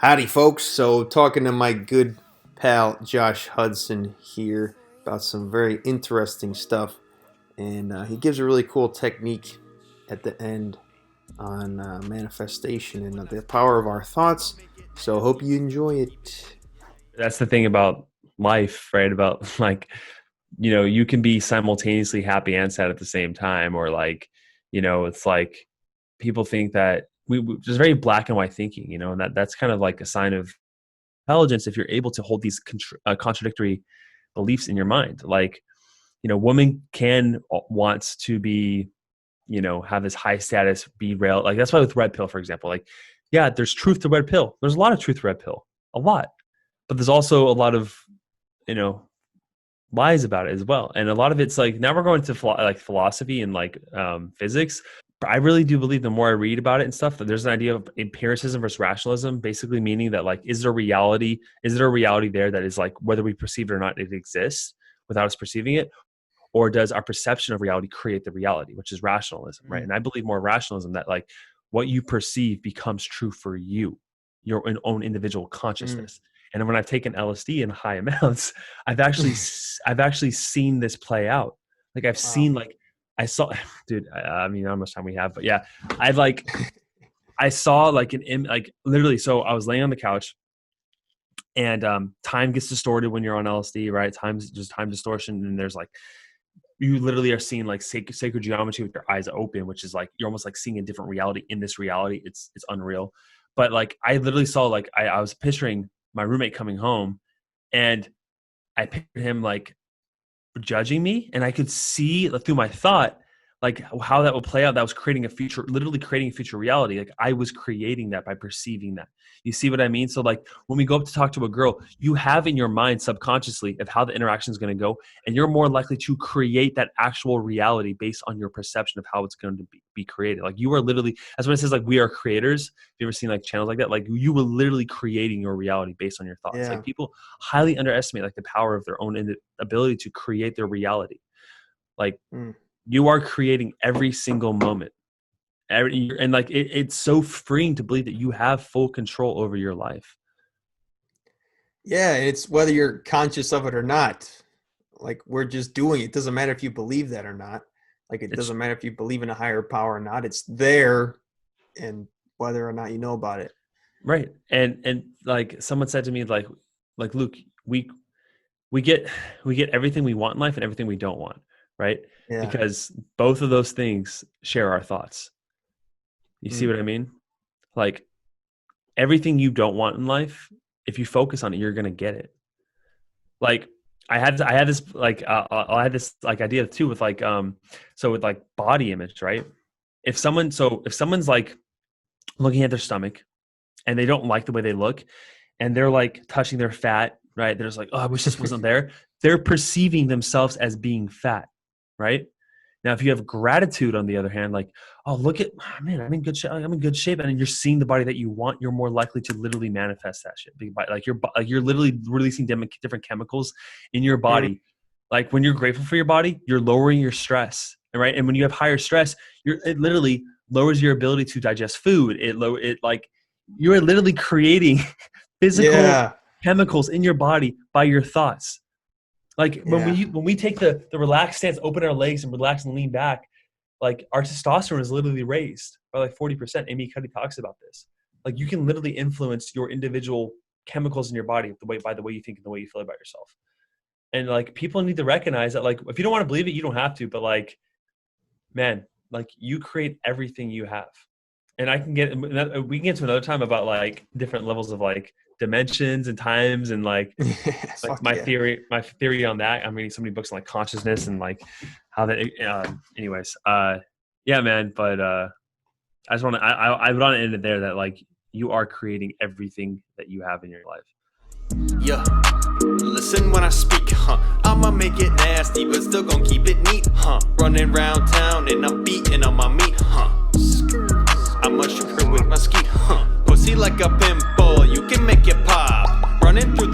Howdy, folks. So, talking to my good pal Josh Hudson here about some very interesting stuff, and he gives a really cool technique at the end on manifestation and the power of our thoughts. So, hope you enjoy it. That's the thing about life, right? About you can be simultaneously happy and sad at the same time, or it's like people think that we just very black and white thinking, and that's kind of like a sign of intelligence if you're able to hold these contradictory beliefs in your mind. Like, woman can wants to be, have this high status, be real. Like that's why with red pill, for example, like, yeah, there's truth to red pill. There's a lot of truth to red pill, a lot, but there's also a lot of, you know, lies about it as well. And a lot of it's like, now we're going to philosophy and physics. But I really do believe the more I read about it and stuff, that there's an idea of empiricism versus rationalism, basically meaning that like, is there a reality there that is like, whether we perceive it or not, it exists without us perceiving it? Or does our perception of reality create the reality, which is rationalism, right? And I believe more rationalism, that like what you perceive becomes true for you, your own individual consciousness. And when I've taken LSD in high amounts, I've actually seen this play out. Like I've seen, like I saw, dude. I mean, how much time we have, but yeah, I've like I saw like like literally. So I was laying on the couch, and time gets distorted when you're on LSD, right? Time's just time distortion, and there's like, you literally are seeing like sacred geometry with your eyes open, which is like you're almost like seeing a different reality in this reality. It's unreal. But like I literally saw, like I was picturing my roommate coming home, and I pictured him like judging me, and I could see through my thought like how that would play out. That was creating a future, literally creating a future reality. Like I was creating that by perceiving that. You see what I mean? So like when we go up to talk to a girl, you have in your mind subconsciously of how the interaction is going to go, and you're more likely to create that actual reality based on your perception of how it's going to be created. Like you are literally, that's when it says like we are creators. Have you ever seen like channels like that? Like you were literally creating your reality based on your thoughts. Yeah. Like people highly underestimate like the power of their own ability to create their reality. Like you are creating every single moment. And like it's so freeing to believe that you have full control over your life. Yeah, it's whether you're conscious of it or not. Like we're just doing it. It doesn't matter if you believe that or not. Like it It's doesn't matter if you believe in a higher power or not. It's there, and whether or not you know about it. right. And like someone said to me, like Luke, we get everything we want in life and everything we don't want, right? Yeah. Because both of those things share our thoughts. You see Mm. what I mean? Like everything you don't want in life, if you focus on it, you're gonna get it. Like I had this like I had this like idea too with like so with like body image, right? If someone's like looking at their stomach and they don't like the way they look, and they're like touching their fat, right? They're just like, oh, I wish this wasn't there. They're perceiving themselves as being fat, right? Now, if you have gratitude, on the other hand, like, oh, look at, oh, man, I'm in good shape. I'm in good shape, and you're seeing the body that you want. You're more likely to literally manifest that shit. Like you're literally releasing different chemicals in your Mm. body. Like when you're grateful for your body, you're lowering your stress, right? And when you have higher stress, it literally lowers your ability to digest food. It like you're literally creating physical Yeah. chemicals in your body by your thoughts. Like Yeah. when we take the relaxed stance, open our legs and relax and lean back, like our testosterone is literally raised by like 40%. Amy Cuddy talks about this. Like you can literally influence your individual chemicals in your body by the way you think and the way you feel about yourself. And like people need to recognize that, like if you don't want to believe it, you don't have to, but like, man, like you create everything you have. And we can get to another time about like different levels of like dimensions and times and like Fuck my yeah. theory on that. I'm reading so many books on like consciousness and like how that anyways yeah, man. But I just want to I want to end it there, that like you are creating everything that you have in your life. Yeah, listen when I speak, I'ma make it nasty, but still gon' keep it neat, Running round town and I'm beating on my meat, I'ma shoot her with my skeet, Pussy like a pimple, you can make it pop. Running through